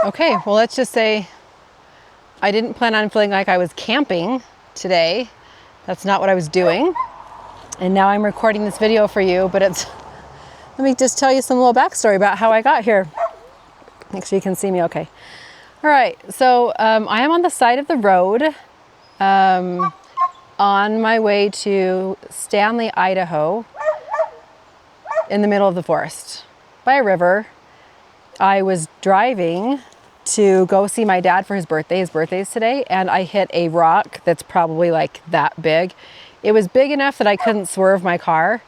Okay, well, let's just say I didn't plan on feeling like I was camping today. That's not what I was doing. And now I'm recording this video for you, but let me just tell you some little backstory about how I got here. Make sure you can see me okay. All right, so I am on the side of the road on my way to Stanley, Idaho, in the middle of the forest by a river. I was driving to go see my dad for his birthday. His birthday's today, and I hit a rock that's probably like that big. It was big enough that I couldn't swerve my car.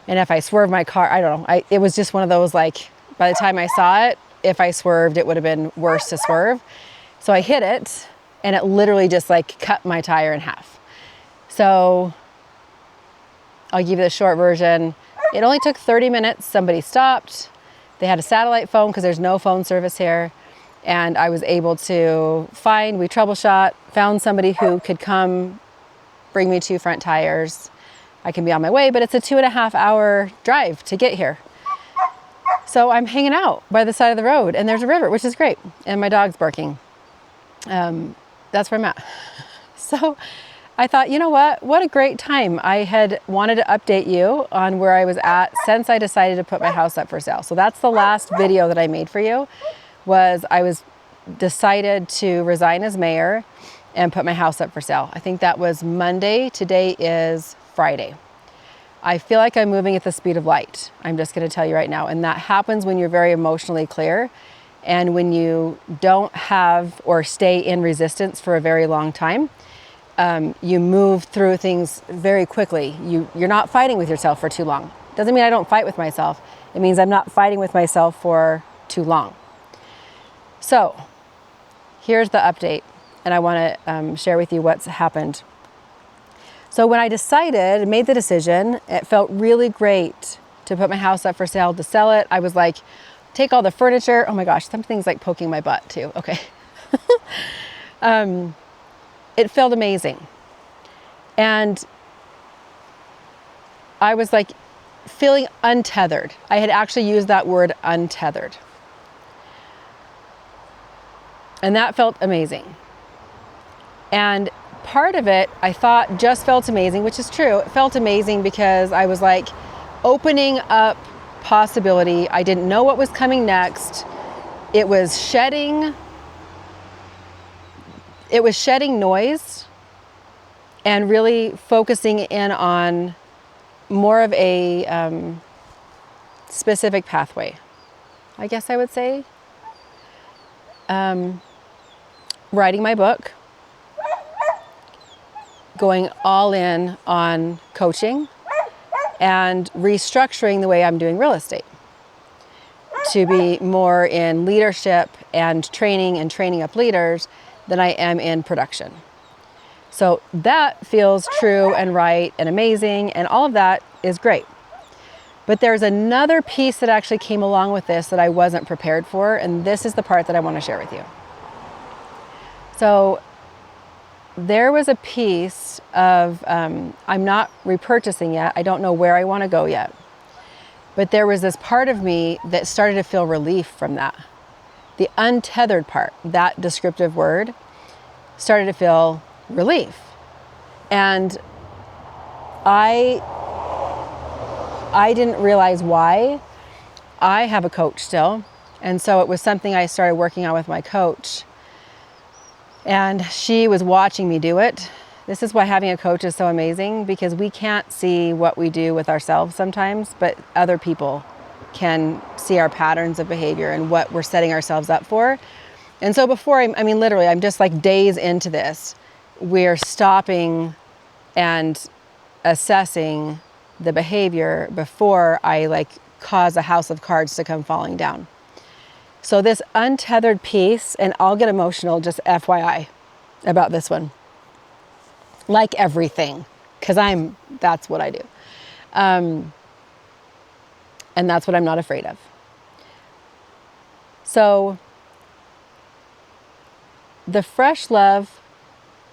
And if I swerved my car, I don't know. It was just one of those, like, by the time I saw it, if I swerved, it would have been worse to swerve. So I hit it, and it literally just like cut my tire in half. So I'll give you the short version. It only took 30 minutes. Somebody stopped. They had a satellite phone because there's no phone service here. And I was able to we troubleshot, found somebody who could come bring me 2 front tires. I can be on my way, but it's a 2.5 hour drive to get here. So I'm hanging out by the side of the road, and there's a river, which is great. And my dog's barking. That's where I'm at. So I thought, you know what a great time. I had wanted to update you on where I was at since I decided to put my house up for sale. So that's the last video that I made for you, was I was decided to resign as mayor and put my house up for sale. I think that was Monday. Today is Friday. I feel like I'm moving at the speed of light. I'm just going to tell you right now. And that happens when you're very emotionally clear and when you don't have or stay in resistance for a very long time. You move through things very quickly. You're not fighting with yourself for too long. Doesn't mean I don't fight with myself. It means I'm not fighting with myself for too long. So here's the update, and I want to share with you what's happened. So when I made the decision, it felt really great to put my house up for sale, to sell it. I was like, take all the furniture. Oh my gosh, something's like poking my butt too. Okay. It felt amazing. And I was like feeling untethered. I had actually used that word, untethered. And that felt amazing. And part of it, I thought, just felt amazing, which is true. It felt amazing because I was like opening up possibility. I didn't know what was coming next. It was shedding noise and really focusing in on more of a specific pathway, I guess I would say. Writing my book, going all in on coaching, and restructuring the way I'm doing real estate to be more in leadership and training up leaders than I am in production. So that feels true and right and amazing, and all of that is great. But there's another piece that actually came along with this that I wasn't prepared for, and this is the part that I want to share with you. So there was a piece of, I'm not repurchasing yet. I don't know where I want to go yet. But there was this part of me that started to feel relief from that. The untethered part, that descriptive word, started to feel relief. And I didn't realize why. I have a coach still. And so it was something I started working on with my coach. And she was watching me do it. This is why having a coach is so amazing, because we can't see what we do with ourselves sometimes, but other people can see our patterns of behavior and what we're setting ourselves up for. And so before, literally, I'm just like days into this, we're stopping and assessing the behavior before I like cause a house of cards to come falling down. So this untethered piece, and I'll get emotional, just FYI, about this one. Like everything, because that's what I do. And that's what I'm not afraid of. So the fresh love,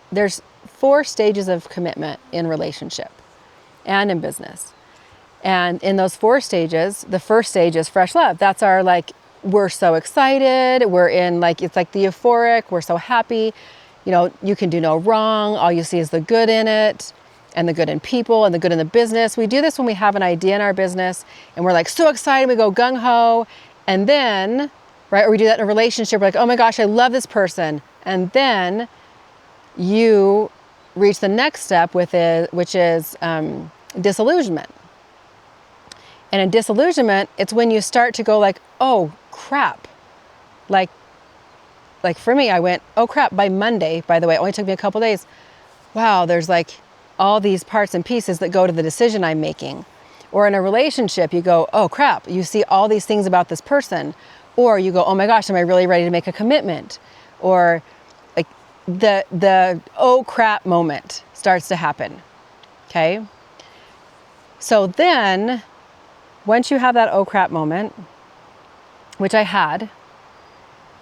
there's 4 stages of commitment in relationship and in business. And in those 4 stages, the first stage is fresh love. That's our like we're so excited. We're in like, it's like the euphoric. We're so happy. You know, you can do no wrong. All you see is the good in it, and the good in people, and the good in the business. We do this when we have an idea in our business and we're like so excited. We go gung ho. And then, right, or we do that in a relationship. We're like, oh my gosh, I love this person. And then you reach the next step with it, which is disillusionment. And in disillusionment, it's when you start to go like, oh crap. Like for me, I went, oh crap, by Monday, by the way, it only took me a couple days. Wow, there's like all these parts and pieces that go to the decision I'm making. Or in a relationship, you go, oh crap, you see all these things about this person. Or you go, oh my gosh, am I really ready to make a commitment? Or like the oh crap moment starts to happen, okay? So then, once you have that oh crap moment, which I had,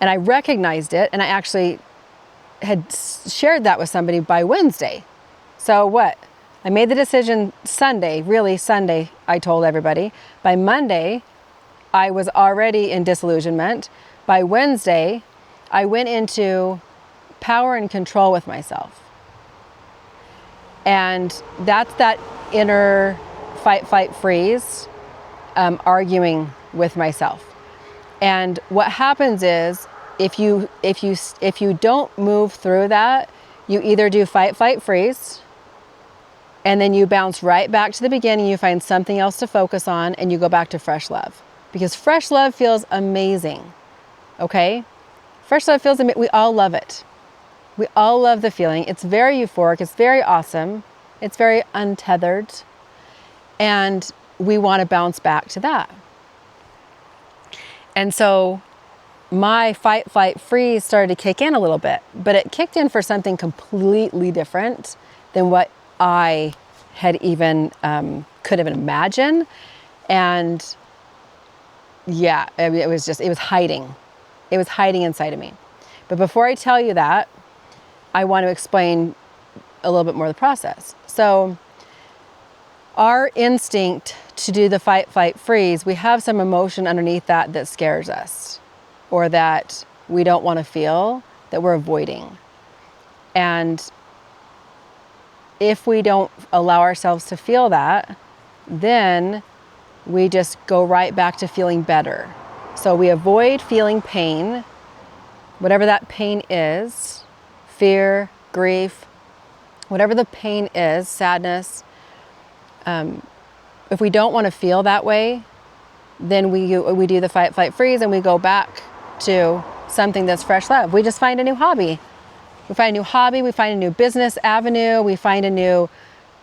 and I recognized it, and I actually had shared that with somebody by Wednesday. So what? I made the decision Sunday, really Sunday, I told everybody. By Monday, I was already in disillusionment. By Wednesday, I went into power and control with myself. And that's that inner fight, flight, freeze, arguing with myself. And what happens is, if you don't move through that, you either do fight, flight, freeze, and then you bounce right back to the beginning, you find something else to focus on, and you go back to fresh love. Because fresh love feels amazing, okay? Fresh love feels amazing. We all love it. We all love the feeling. It's very euphoric. It's very awesome. It's very untethered. And we want to bounce back to that. And so my fight, flight, freeze started to kick in a little bit, but it kicked in for something completely different than what I had even could have imagined. And yeah, it was hiding. It was hiding inside of me. But before I tell you that, I want to explain a little bit more of the process. So our instinct to do the fight, flight, freeze, we have some emotion underneath that scares us, or that we don't want to feel, that we're avoiding. And if we don't allow ourselves to feel that, then we just go right back to feeling better. So we avoid feeling pain, whatever that pain is, fear, grief, whatever the pain is, sadness. If we don't want to feel that way, then we do the fight, flight, freeze, and we go back to something that's fresh love. We just find a new hobby. We find a new hobby, we find a new business avenue, we find a new,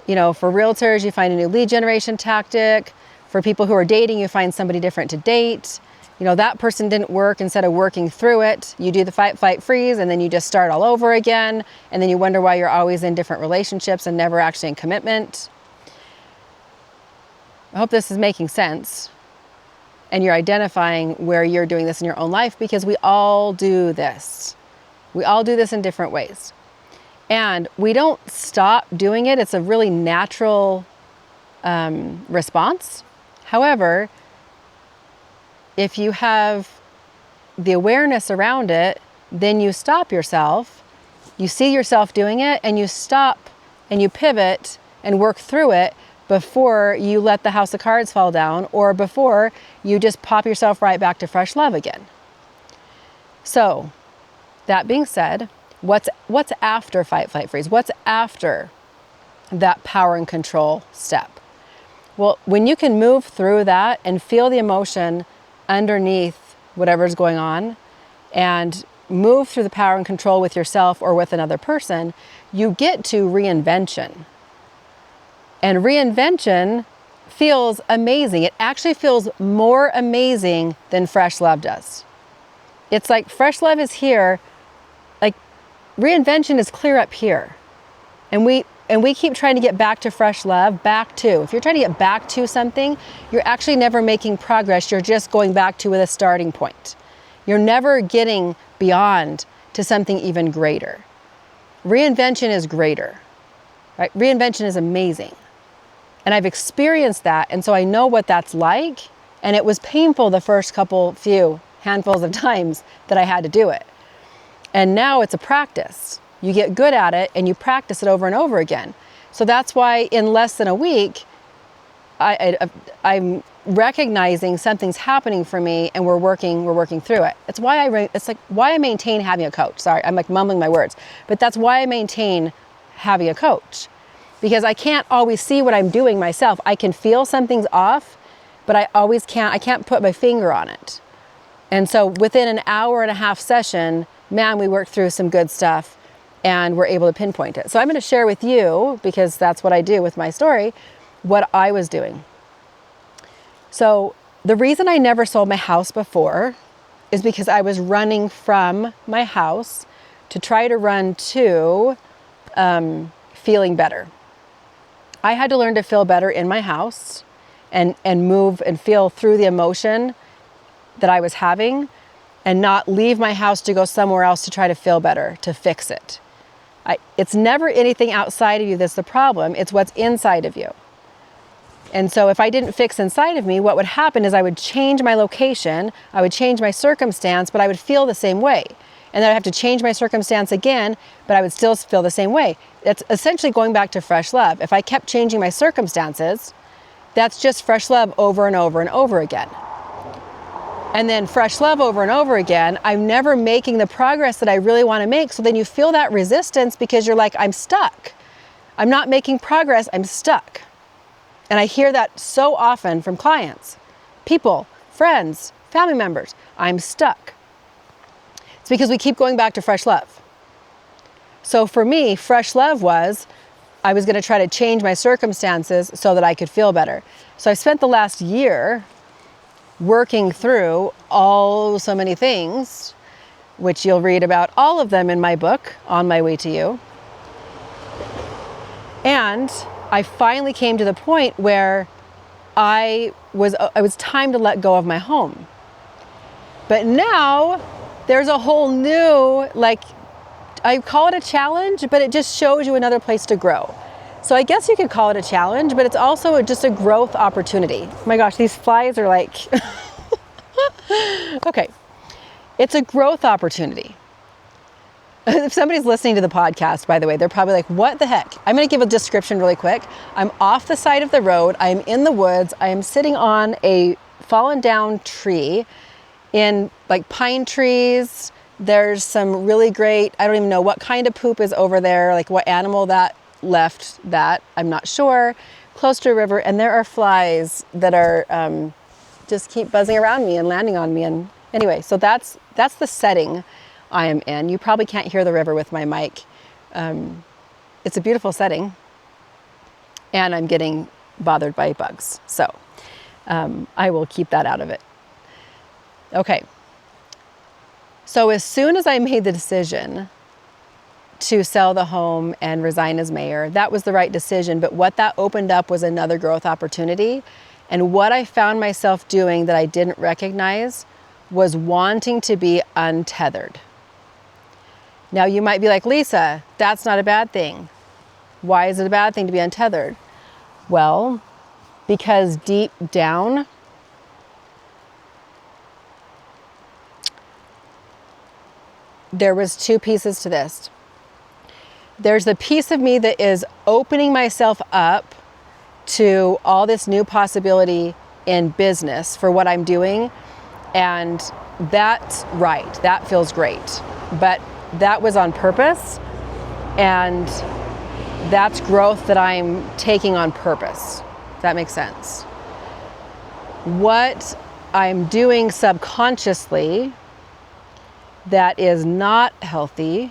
for realtors, you find a new lead generation tactic. For people who are dating, you find somebody different to date. That person didn't work. Instead of working through it, you do the fight, flight, freeze, and then you just start all over again. And then you wonder why you're always in different relationships and never actually in commitment. I hope this is making sense. And you're identifying where you're doing this in your own life, because we all do this. We all do this in different ways. And we don't stop doing it. It's a really natural response. However, if you have the awareness around it, then you stop yourself. You see yourself doing it, and you stop and you pivot and work through it before you let the house of cards fall down, or before you just pop yourself right back to fresh love again. So, that being said, what's after fight, flight, freeze? What's after that power and control step? Well, when you can move through that and feel the emotion underneath whatever's going on, and move through the power and control with yourself or with another person, you get to reinvention. And reinvention feels amazing. It actually feels more amazing than fresh love does. It's like fresh love is here, like reinvention is clear up here. And we keep trying to get back to fresh love, if you're trying to get back to something, you're actually never making progress. You're just going back to a starting point. You're never getting beyond to something even greater. Reinvention is greater, right? Reinvention is amazing. And I've experienced that. And so I know what that's like. And it was painful the first few handfuls of times that I had to do it. And now it's a practice. You get good at it and you practice it over and over again. So that's why in less than a week, I'm recognizing something's happening for me, and we're working through it. It's why why I maintain having a coach. Sorry, I'm like mumbling my words, but that's why I maintain having a coach, because I can't always see what I'm doing myself. I can feel something's off, but I can't put my finger on it. And so within an hour and a half session, man, we worked through some good stuff and we're able to pinpoint it. So I'm going to share with you, because that's what I do with my story, what I was doing. So the reason I never sold my house before is because I was running from my house to try to run to feeling better. I had to learn to feel better in my house and move and feel through the emotion that I was having, and not leave my house to go somewhere else to try to feel better, to fix it. It's never anything outside of you that's the problem. It's what's inside of you. And so if I didn't fix inside of me, what would happen is I would change my location, I would change my circumstance, but I would feel the same way. And then I'd have to change my circumstance again, but I would still feel the same way. It's essentially going back to fresh love. If I kept changing my circumstances, that's just fresh love over and over and over again. And then fresh love over and over again, I'm never making the progress that I really want to make. So then you feel that resistance because you're like, I'm stuck. I'm not making progress, I'm stuck. And I hear that so often from clients, people, friends, family members. I'm stuck. It's because we keep going back to fresh love. So for me, fresh love was, I was going to try to change my circumstances so that I could feel better. So I spent the last year working through so many things, which you'll read about all of them in my book, On My Way to You. And I finally came to the point where it was time to let go of my home. But now there's a whole new, I call it a challenge, but it just shows you another place to grow. So I guess you could call it a challenge, but it's also just a growth opportunity. Oh my gosh, these flies are like, okay. It's a growth opportunity. If somebody's listening to the podcast, by the way, they're probably like, what the heck? I'm going to give a description really quick. I'm off the side of the road. I'm in the woods. I am sitting on a fallen down tree in like pine trees. There's some really great, I don't even know what kind of poop is over there, like what animal that left that, I'm not sure, close to a river, and there are flies that are just keep buzzing around me and landing on me. And anyway, so that's the setting I am in. You probably can't hear the river with my mic. It's a beautiful setting, and I'm getting bothered by bugs, so I will keep that out of it. Okay, so as soon as I made the decision to sell the home and resign as mayor, that was the right decision. But what that opened up was another growth opportunity. And what I found myself doing that I didn't recognize was wanting to be untethered. Now you might be like, Lisa, that's not a bad thing. Why is it a bad thing to be untethered? Well, because deep down, there was two pieces to this. There's the piece of me that is opening myself up to all this new possibility in business for what I'm doing. And that's right, that feels great. But that was on purpose, and that's growth that I'm taking on purpose. If that makes sense. What I'm doing subconsciously that is not healthy,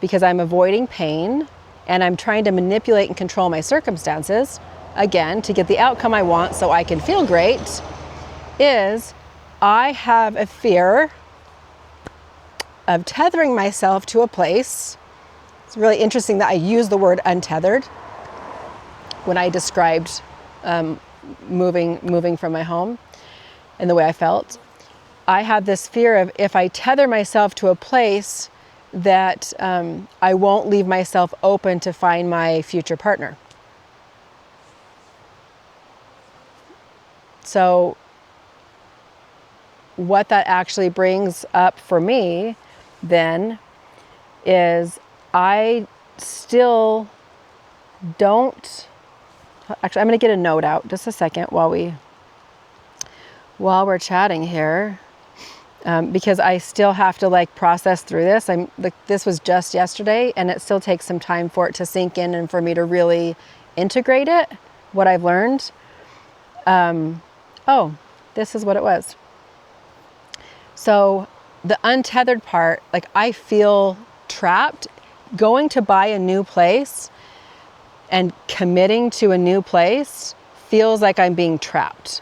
because I'm avoiding pain and I'm trying to manipulate and control my circumstances, again, to get the outcome I want so I can feel great, is I have a fear of tethering myself to a place. It's really interesting that I use the word untethered when I described moving from my home and the way I felt. I have this fear of, if I tether myself to a place, that I won't leave myself open to find my future partner. So what that actually brings up for me then is I still don't, actually I'm going to get a note out just a second while we're chatting here, because I still have to like process through this. This was just yesterday, and it still takes some time for it to sink in and for me to really integrate it, what I've learned. Oh, this is what it was. So the untethered part, like I feel trapped. Going to buy a new place and committing to a new place feels like I'm being trapped.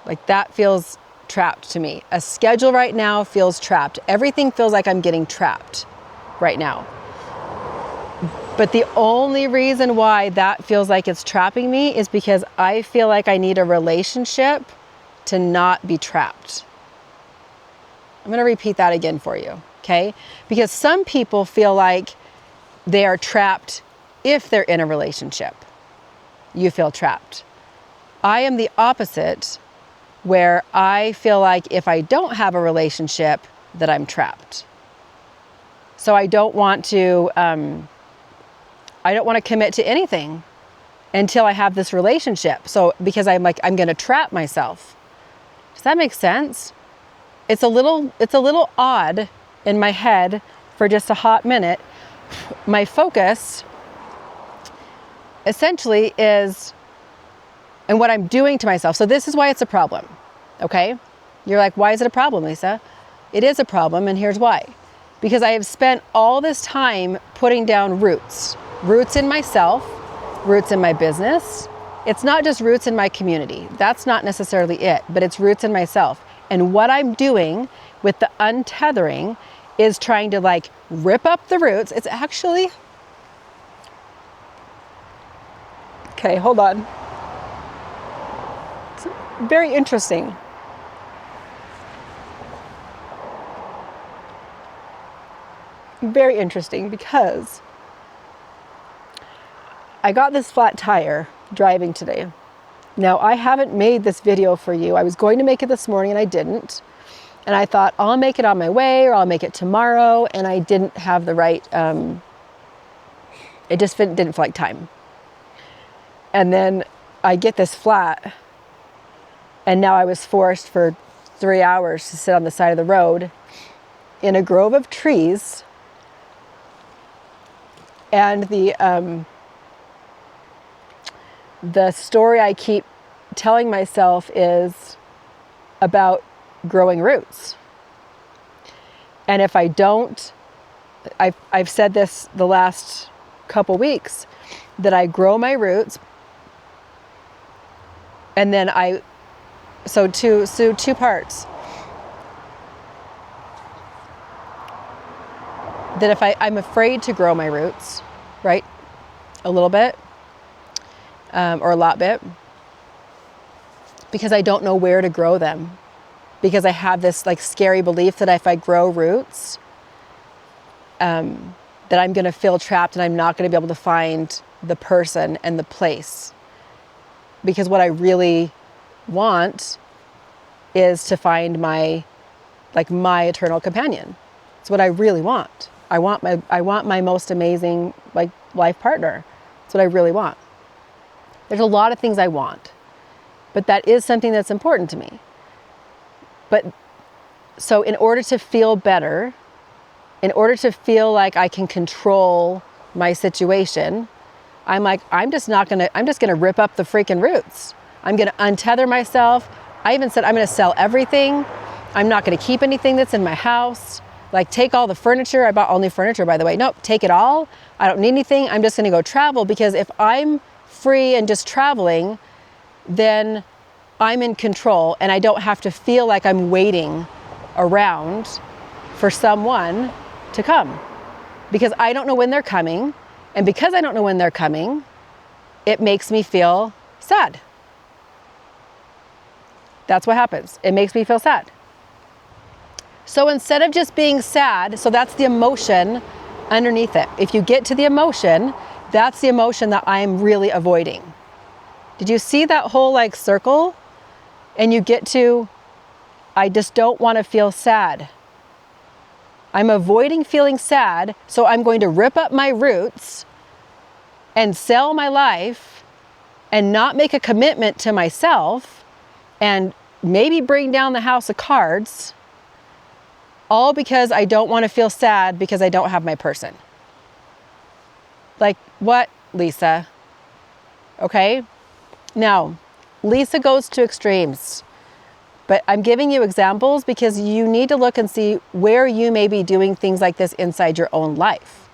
Like that feels trapped to me. A schedule right now feels trapped. Everything feels like I'm getting trapped right now. But the only reason why that feels like it's trapping me is because I feel like I need a relationship to not be trapped. I'm going to repeat that again for you, okay? Because some people feel like they are trapped if they're in a relationship. You feel trapped. I am the opposite, where I feel like if I don't have a relationship, that I'm trapped. So I don't want to commit to anything until I have this relationship. So because I'm going to trap myself. Does that make sense? It's a little odd in my head for just a hot minute. My focus essentially is, and what I'm doing to myself. So this is why it's a problem, okay? You're like, why is it a problem, Lisa? It is a problem, and here's why. Because I have spent all this time putting down roots in myself, roots in my business. It's not just roots in my community. That's not necessarily it, but it's roots in myself. And what I'm doing with the untethering is trying to like rip up the roots. It's actually, okay, hold on. It's very interesting. Very interesting because I got this flat tire driving today. Now, I haven't made this video for you. I was going to make it this morning and I didn't. And I thought I'll make it on my way or I'll make it tomorrow. And I didn't have the right, it just didn't feel like time. And then I get this flat and now I was forced for 3 hours to sit on the side of the road in a grove of trees. And the story I keep telling myself is about growing roots. And if I don't, I've said this the last couple weeks, that I grow my roots and then two parts. That if I'm afraid to grow my roots, right? A little bit. Or a lot bit, because I don't know where to grow them, because I have this like scary belief that if I grow roots, that I'm going to feel trapped and I'm not going to be able to find the person and the place, because what I really want is to find my eternal companion. It's what I really want. I want my most amazing like life partner. That's what I really want. There's a lot of things I want, but that is something that's important to me. But so in order to feel better, in order to feel like I can control my situation, I'm just going to rip up the freaking roots. I'm going to untether myself. I even said I'm going to sell everything. I'm not going to keep anything that's in my house. Like take all the furniture. I bought all new furniture, by the way. Nope, take it all. I don't need anything. I'm just going to go travel, because if I'm free and just traveling, then I'm in control and I don't have to feel like I'm waiting around for someone to come, because I don't know when they're coming. And because I don't know when they're coming, it makes me feel sad. That's what happens. It makes me feel sad. So instead of just being sad, so that's the emotion underneath it. If you get to the emotion, that's the emotion that I'm really avoiding. Did you see that whole like circle? And you get to, I just don't want to feel sad. I'm avoiding feeling sad, so I'm going to rip up my roots and sell my life and not make a commitment to myself and maybe bring down the house of cards, all because I don't want to feel sad because I don't have my person. Like, what, Lisa? Okay? Now, Lisa goes to extremes, but I'm giving you examples because you need to look and see where you may be doing things like this inside your own life.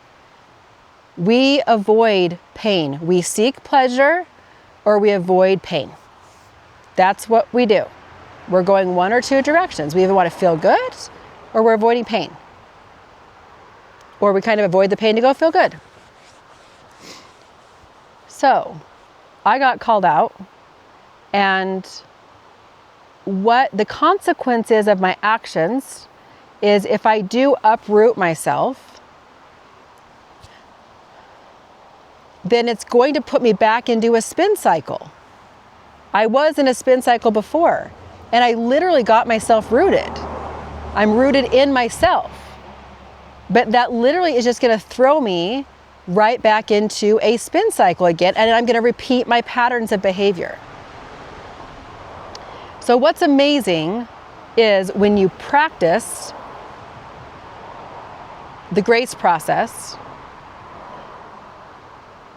We avoid pain. We seek pleasure or we avoid pain. That's what we do. We're going one or two directions. We either want to feel good or we're avoiding pain. Or we kind of avoid the pain to go feel good. So, I got called out, and what the consequences of my actions is if I do uproot myself, then it's going to put me back into a spin cycle. I was in a spin cycle before, and I literally got myself rooted. I'm rooted in myself. But that literally is just going to throw me right back into a spin cycle again, and I'm going to repeat my patterns of behavior. So what's amazing is when you practice the grace process,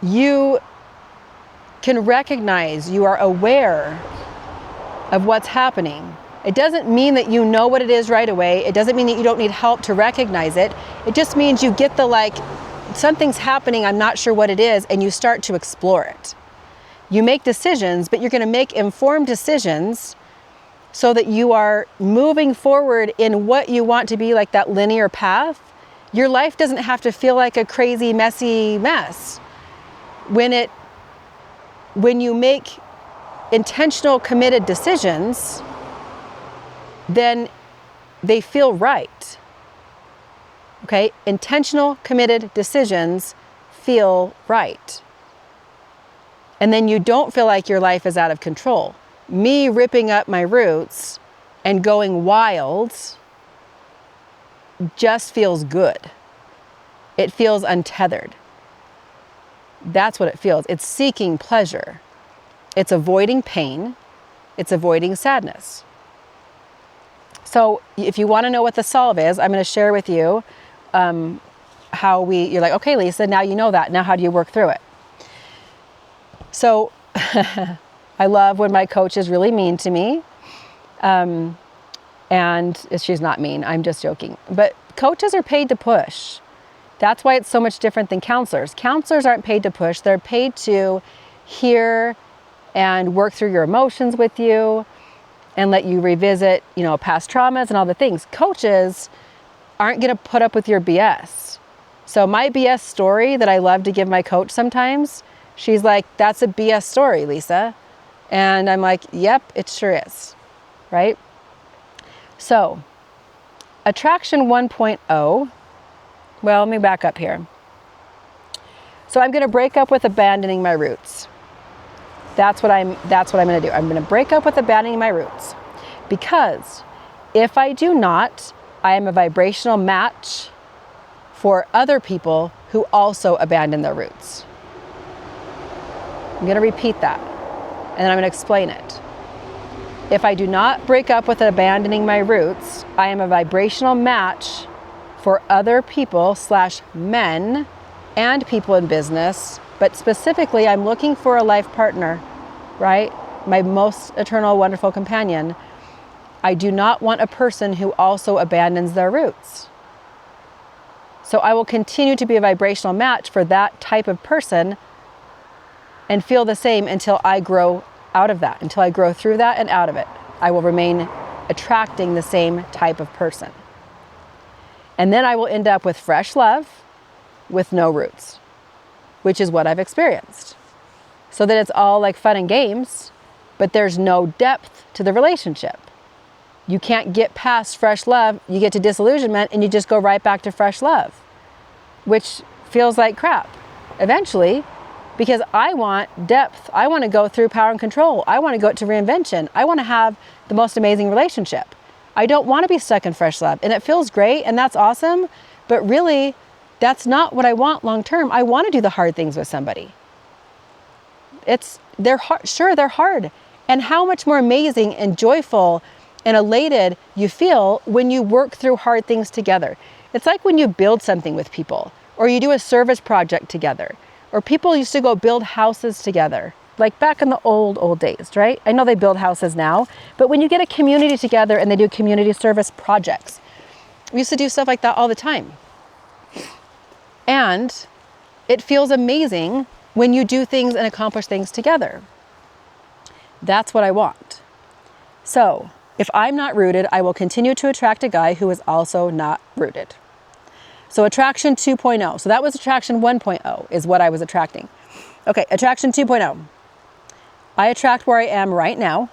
you can recognize, you are aware of what's happening. It doesn't mean that you know what it is right away. It doesn't mean that you don't need help to recognize it. It just means you get the something's happening, I'm not sure what it is, and you start to explore it. You make decisions, but you're going to make informed decisions so that you are moving forward in what you want to be, like that linear path. Your life doesn't have to feel like a crazy, messy mess. When you make intentional, committed decisions, then they feel right. Okay? Intentional, committed decisions feel right. And then you don't feel like your life is out of control. Me ripping up my roots and going wild just feels good. It feels untethered. That's what it feels. It's seeking pleasure. It's avoiding pain. It's avoiding sadness. So if you want to know what the solve is, I'm going to share with you you're like, okay, Lisa, now you know that. Now how do you work through it? So I love when my coach is really mean to me. And she's not mean, I'm just joking. But coaches are paid to push. That's why it's so much different than counselors. Counselors aren't paid to push. They're paid to hear and work through your emotions with you and let you revisit, past traumas and all the things. Coaches aren't going to put up with your BS. So my BS story that I love to give my coach sometimes, she's like, that's a BS story, Lisa. And I'm like, yep, it sure is, right? So, attraction 1.0, well, let me back up here. So I'm going to break up with abandoning my roots. That's what I'm going to do. I'm going to break up with abandoning my roots, because if I do not, I am a vibrational match for other people who also abandon their roots. I'm going to repeat that, and then I'm going to explain it. If I do not break up with abandoning my roots, I am a vibrational match for other people / men and people in business, but specifically I'm looking for a life partner, right? My most eternal, wonderful companion. I do not want a person who also abandons their roots. So I will continue to be a vibrational match for that type of person and feel the same until I grow out of that, until I grow through that and out of it. I will remain attracting the same type of person. And then I will end up with fresh love with no roots, which is what I've experienced. So that it's all like fun and games, but there's no depth to the relationship. You can't get past fresh love. You get to disillusionment and you just go right back to fresh love, which feels like crap eventually, because I want depth. I want to go through power and control. I want to go to reinvention. I want to have the most amazing relationship. I don't want to be stuck in fresh love. And it feels great and that's awesome. But really, that's not what I want long term. I want to do the hard things with somebody. They're hard. Sure, they're hard. And how much more amazing and joyful and elated you feel when you work through hard things together. It's like when you build something with people, or you do a service project together, or people used to go build houses together, like back in the old days, right? I know they build houses now, but when you get a community together and they do community service projects, we used to do stuff like that all the time. And it feels amazing when you do things and accomplish things together. That's what I want. So if I'm not rooted, I will continue to attract a guy who is also not rooted. So attraction 2.0. So that was attraction 1.0 is what I was attracting. Okay, attraction 2.0. I attract where I am right now.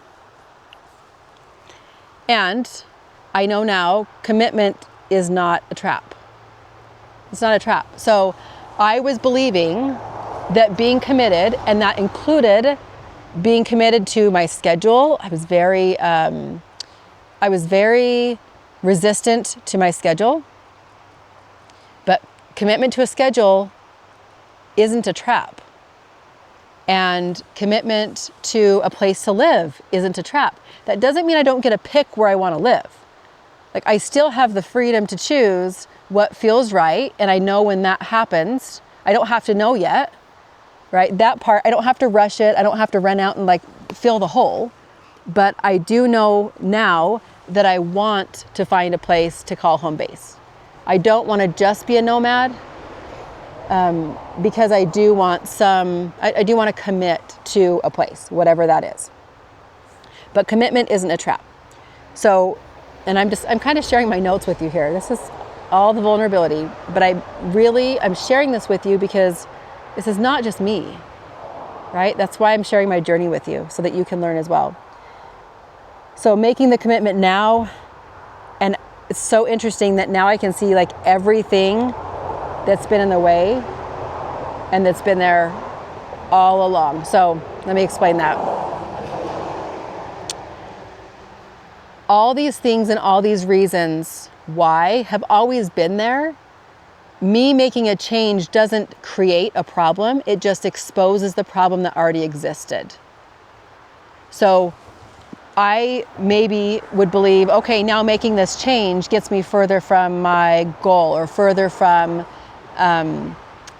And I know now commitment is not a trap. It's not a trap. So I was believing that being committed, and that included being committed to my schedule. I was very resistant to my schedule. But commitment to a schedule isn't a trap. And commitment to a place to live isn't a trap. That doesn't mean I don't get to pick where I want to live. Like, I still have the freedom to choose what feels right. And I know when that happens. I don't have to know yet, right? That part, I don't have to rush it. I don't have to run out and like fill the hole. But I do know now that I want to find a place to call home base. I don't want to just be a nomad. Because I do want I do want to commit to a place, whatever that is. But commitment isn't a trap. So, and I'm kind of sharing my notes with you here. This is all the vulnerability, but I'm sharing this with you because this is not just me, right? That's why I'm sharing my journey with you so that you can learn as well. So making the commitment now, and it's so interesting that now I can see like everything that's been in the way and that's been there all along. So let me explain that. All these things and all these reasons why have always been there. Me making a change doesn't create a problem. It just exposes the problem that already existed. So I maybe would believe, okay, now making this change gets me further from my goal or further from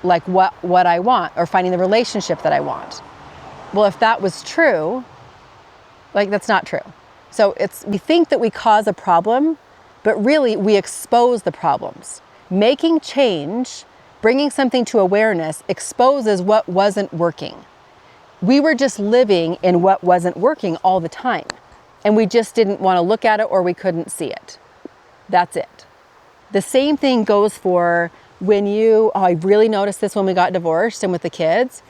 like what I want, or finding the relationship that I want. Well, if that was true, like that's not true. So we think that we cause a problem, but really we expose the problems. Making change, bringing something to awareness, exposes what wasn't working. We were just living in what wasn't working all the time. And we just didn't want to look at it, or we couldn't see it. That's it. The same thing goes for when I really noticed this when we got divorced and with the kids.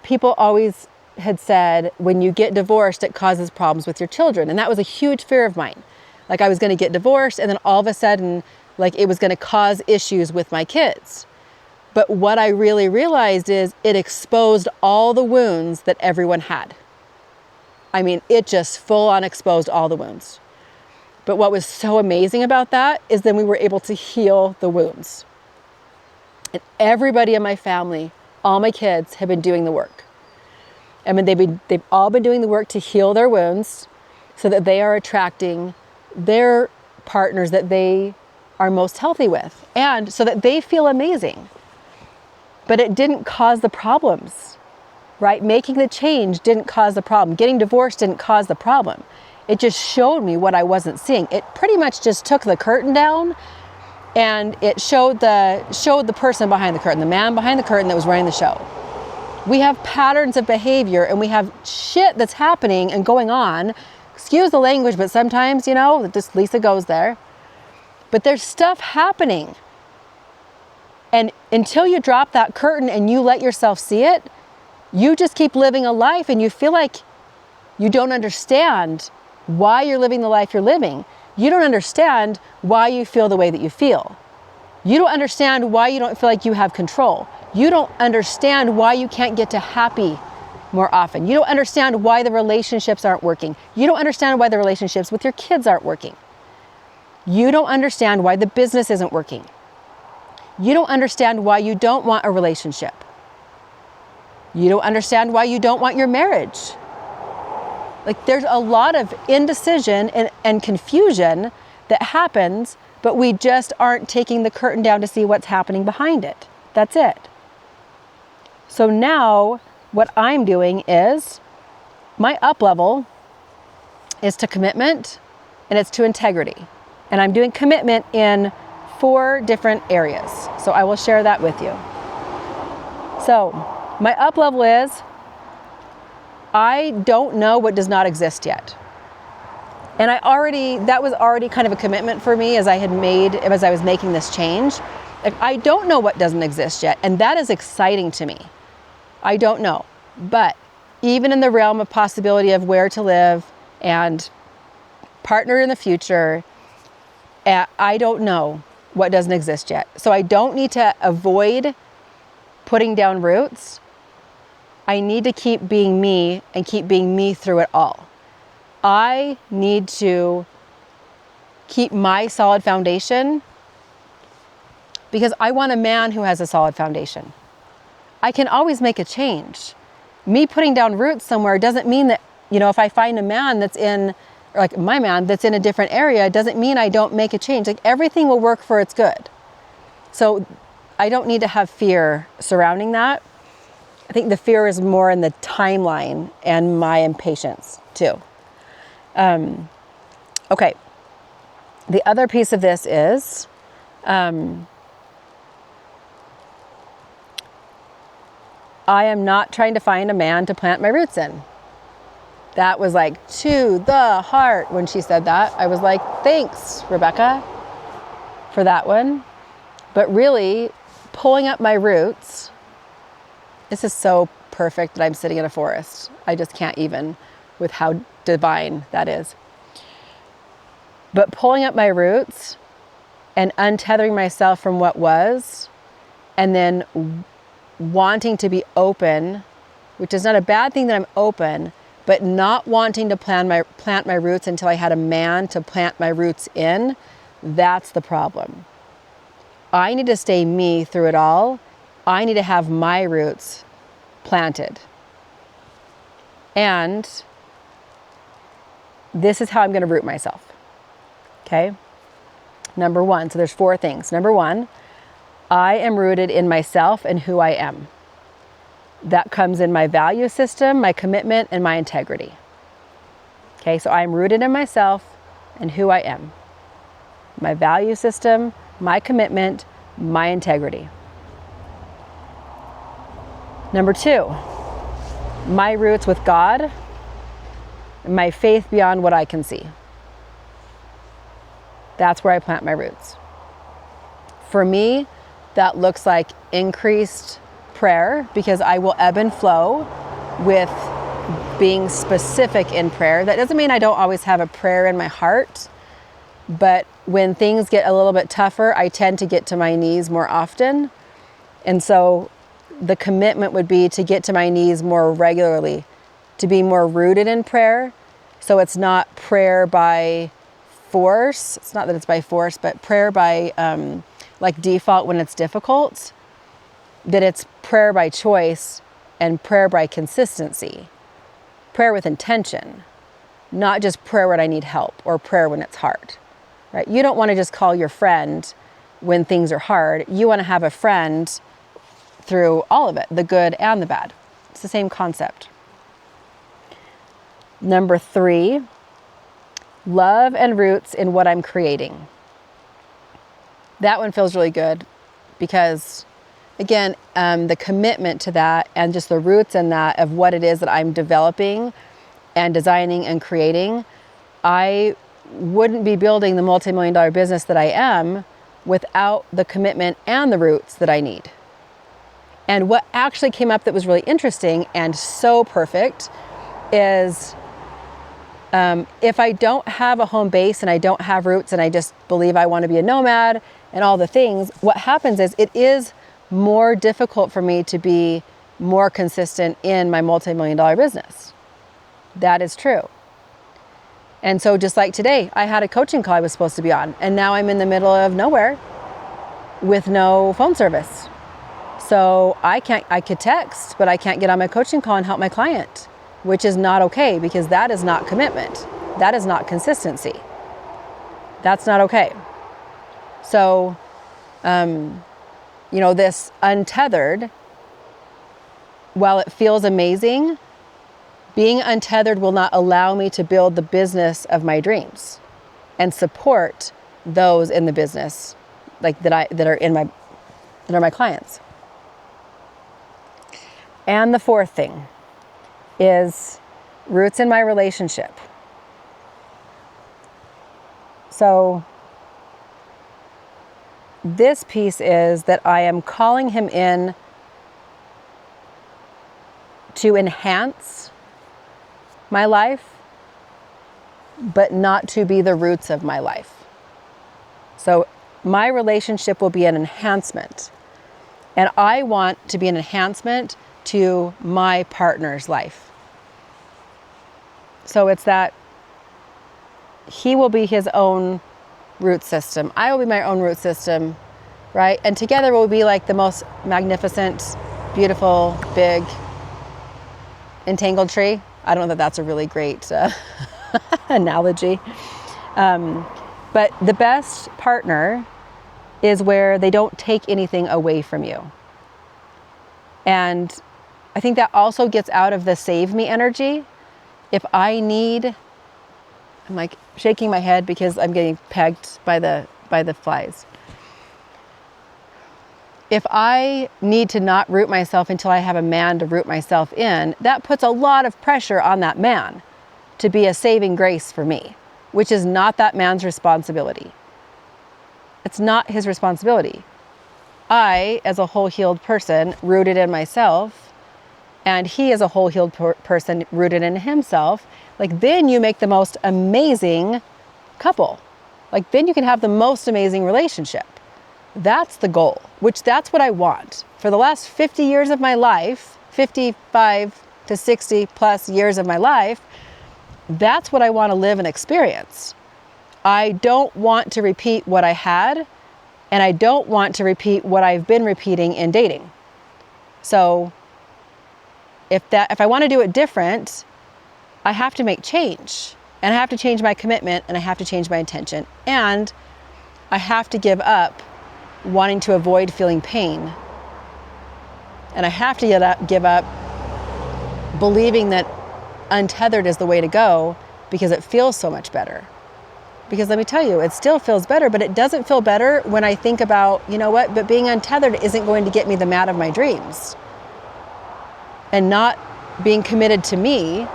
People always had said, when you get divorced, it causes problems with your children. And that was a huge fear of mine. Like I was going to get divorced and then all of a sudden, like it was going to cause issues with my kids. But what I really realized is it exposed all the wounds that everyone had. I mean, it just full on exposed all the wounds. But what was so amazing about that is then we were able to heal the wounds. And everybody in my family, all my kids have been doing the work. I mean, they've all been doing the work to heal their wounds so that they are attracting their partners that they are most healthy with, and so that they feel amazing. But it didn't cause the problems, right? Making the change didn't cause the problem. Getting divorced didn't cause the problem. It just showed me what I wasn't seeing. It pretty much just took the curtain down and it showed the person behind the curtain, the man behind the curtain that was running the show. We have patterns of behavior and we have shit that's happening and going on. Excuse the language, but sometimes, just Lisa goes there. But there's stuff happening. And until you drop that curtain and you let yourself see it, you just keep living a life and you feel like you don't understand why you're living the life you're living. You don't understand why you feel the way that you feel. You don't understand why you don't feel like you have control. You don't understand why you can't get to happy more often. You don't understand why the relationships aren't working. You don't understand why the relationships with your kids aren't working. You don't understand why the business isn't working. You don't understand why you don't want a relationship. You don't understand why you don't want your marriage. Like, there's a lot of indecision and confusion that happens, but we just aren't taking the curtain down to see what's happening behind it. That's it. So now what I'm doing is, my up level is to commitment and it's to integrity. And I'm doing commitment in 4 different areas. So I will share that with you. So my up level is, I don't know what does not exist yet. And that was already kind of a commitment for me as I was making this change. Like, I don't know what doesn't exist yet. And that is exciting to me. I don't know. But even in the realm of possibility of where to live and partner in the future, I don't know what doesn't exist yet. So I don't need to avoid putting down roots. I need to keep being me and keep being me through it all. I need to keep my solid foundation because I want a man who has a solid foundation. I can always make a change. Me putting down roots somewhere doesn't mean that, if I find a man that's in, like my man that's in a different area, doesn't mean I don't make a change. Like, everything will work for its good. So I don't need to have fear surrounding that. I think the fear is more in the timeline and my impatience too. Okay. The other piece of this is, I am not trying to find a man to plant my roots in. That was like to the heart when she said that. I was like, thanks, Rebecca, for that one. But really, pulling up my roots, this is so perfect that I'm sitting in a forest. I just can't even with how divine that is. But pulling up my roots and untethering myself from what was, and then wanting to be open, which is not a bad thing that I'm open, but not wanting to plant my roots until I had a man to plant my roots in, that's the problem. I need to stay me through it all. I need to have my roots planted. And this is how I'm going to root myself. Okay? Number 1, so there's 4 things. Number 1, I am rooted in myself and who I am. That comes in my value system, my commitment, and my integrity. Okay, so I'm rooted in myself and who I am. My value system, my commitment, my integrity. Number 2, my roots with God, and my faith beyond what I can see. That's where I plant my roots. For me, that looks like increased prayer, because I will ebb and flow with being specific in prayer. That doesn't mean I don't always have a prayer in my heart, but when things get a little bit tougher, I tend to get to my knees more often. And so the commitment would be to get to my knees more regularly, to be more rooted in prayer. So it's not prayer by force. It's not that it's by force, but prayer by like default when it's difficult. That it's prayer by choice and prayer by consistency. Prayer with intention, not just prayer when I need help or prayer when it's hard, right? You don't want to just call your friend when things are hard. You want to have a friend through all of it, the good and the bad. It's the same concept. Number 3, love and roots in what I'm creating. That one feels really good because, again, the commitment to that and just the roots in that of what it is that I'm developing and designing and creating, I wouldn't be building the multi-million-dollar business that I am without the commitment and the roots that I need. And what actually came up that was really interesting and so perfect is if I don't have a home base and I don't have roots and I just believe I want to be a nomad and all the things, what happens is it is more difficult for me to be more consistent in my multi-million-dollar business. That is true. And so just like today, I had a coaching call I was supposed to be on, and now I'm in the middle of nowhere with no phone service. So I could text, but I can't get on my coaching call and help my client, which is not okay, because that is not commitment. That is not consistency. That's not okay. So, this untethered, while it feels amazing, being untethered will not allow me to build the business of my dreams and support those in the business, like that are my clients. And the fourth thing is roots in my relationship. So this piece is that I am calling him in to enhance my life, but not to be the roots of my life. So my relationship will be an enhancement, and I want to be an enhancement to my partner's life. So it's that he will be his own root system. I will be my own root system, right? And together we'll be like the most magnificent, beautiful, big, entangled tree. I don't know that that's a really great analogy. But the best partner is where they don't take anything away from you. And I think that also gets out of the save me energy. If I need, I'm like shaking my head because I'm getting pegged by the flies. If I need to not root myself until I have a man to root myself in, that puts a lot of pressure on that man to be a saving grace for me, which is not that man's responsibility. It's not his responsibility. I, as a whole healed person, rooted in myself, and he is a whole healed person rooted in himself, like then you make the most amazing couple. Like then you can have the most amazing relationship. That's the goal, which that's what I want. For the last 50 years of my life, 55 to 60 plus years of my life, that's what I want to live and experience. I don't want to repeat what I had, and I don't want to repeat what I've been repeating in dating. So if I want to do it different, I have to make change, and I have to change my commitment, and I have to change my intention, and I have to give up wanting to avoid feeling pain, and I have to give up believing that untethered is the way to go because it feels so much better. Because let me tell you, it still feels better, but it doesn't feel better when I think about, you know what, but being untethered isn't going to get me the man of my dreams. And not being committed to me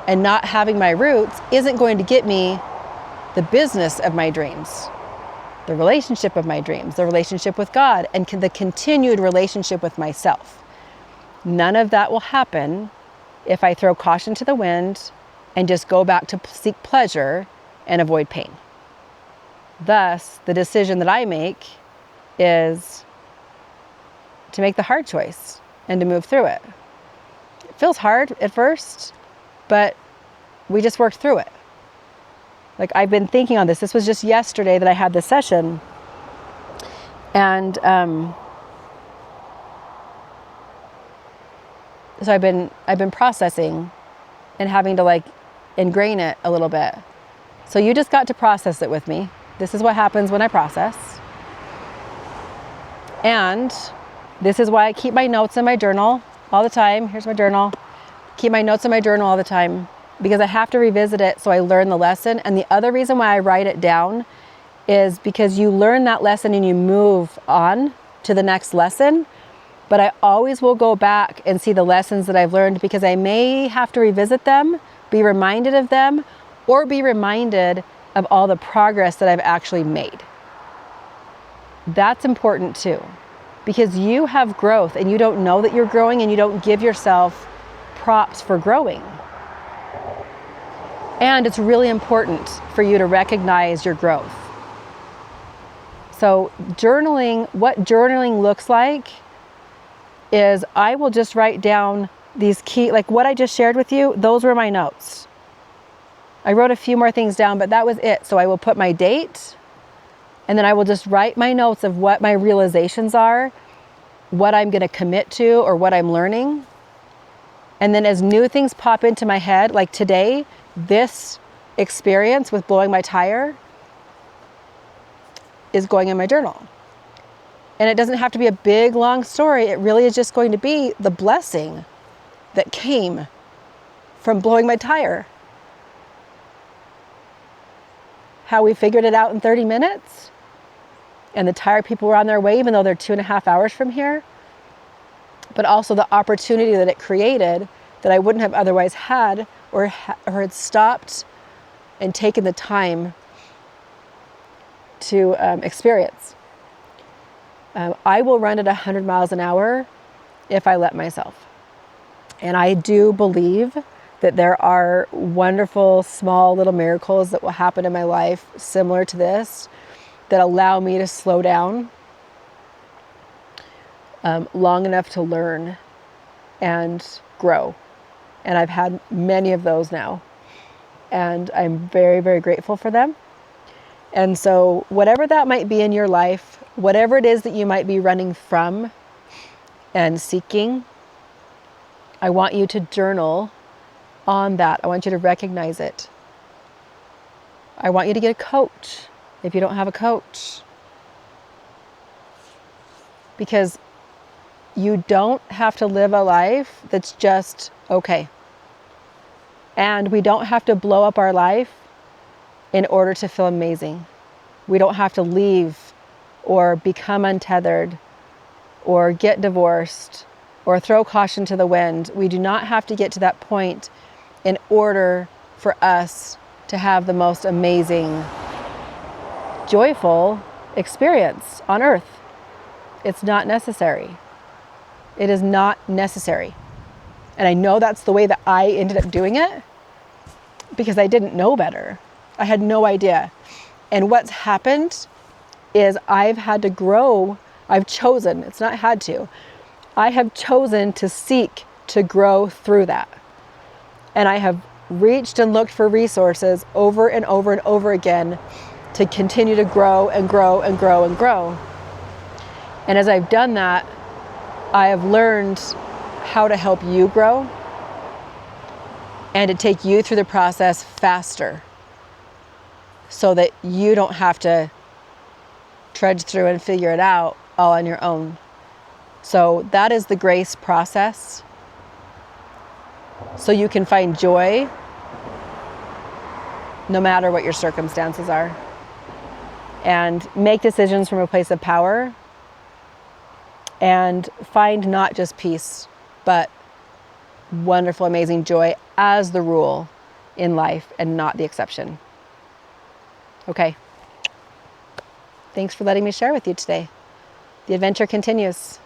and not having my roots isn't going to get me the business of my dreams, the relationship of my dreams, the relationship with God, and the continued relationship with myself. None of that will happen if I throw caution to the wind and just go back to seek pleasure and avoid pain. Thus, the decision that I make is to make the hard choice and to move through it. It feels hard at first, but we just worked through it. Like I've been thinking on this. This was just yesterday that I had this session. And so I've been processing and having to like ingrain it a little bit. So you just got to process it with me. This is what happens when I process. And this is why I keep my notes in my journal all the time. Here's my journal. Keep my notes in my journal all the time because I have to revisit it so I learn the lesson. And the other reason why I write it down is because you learn that lesson and you move on to the next lesson. But I always will go back and see the lessons that I've learned because I may have to revisit them, be reminded of them, or be reminded of all the progress that I've actually made. That's important too, because you have growth and you don't know that you're growing and you don't give yourself props for growing. And it's really important for you to recognize your growth. So journaling, what journaling looks like is I will just write down these key, like what I just shared with you, those were my notes. I wrote a few more things down, but that was it. So I will put my date, and then I will just write my notes of what my realizations are, what I'm going to commit to, or what I'm learning. And then as new things pop into my head, like today, this experience with blowing my tire is going in my journal. And it doesn't have to be a big, long story. It really is just going to be the blessing that came from blowing my tire. How we figured it out in 30 minutes. And the tire people were on their way, even though they're 2.5 hours from here. But also the opportunity that it created that I wouldn't have otherwise had or had stopped and taken the time to experience. I will run at 100 miles an hour if I let myself. And I do believe that there are wonderful, small little miracles that will happen in my life similar to this that allow me to slow down long enough to learn and grow. And I've had many of those now. And I'm very, very grateful for them. And so whatever that might be in your life, whatever it is that you might be running from and seeking, I want you to journal on that. I want you to recognize it. I want you to get a coach if you don't have a coach. Because you don't have to live a life that's just okay. And we don't have to blow up our life in order to feel amazing. We don't have to leave or become untethered or get divorced or throw caution to the wind. We do not have to get to that point in order for us to have the most amazing, joyful experience on earth. It's not necessary. It is not necessary. And I know that's the way that I ended up doing it because I didn't know better. I had no idea. And what's happened is I've had to grow. I've chosen, it's not had to. I have chosen to seek to grow through that. And I have reached and looked for resources over and over and over again to continue to grow and grow and grow and grow. And as I've done that, I have learned how to help you grow and to take you through the process faster so that you don't have to trudge through and figure it out all on your own. So that is the grace process. So you can find joy no matter what your circumstances are and make decisions from a place of power and find not just peace, but wonderful, amazing joy as the rule in life and not the exception. Okay. Thanks for letting me share with you today. The adventure continues.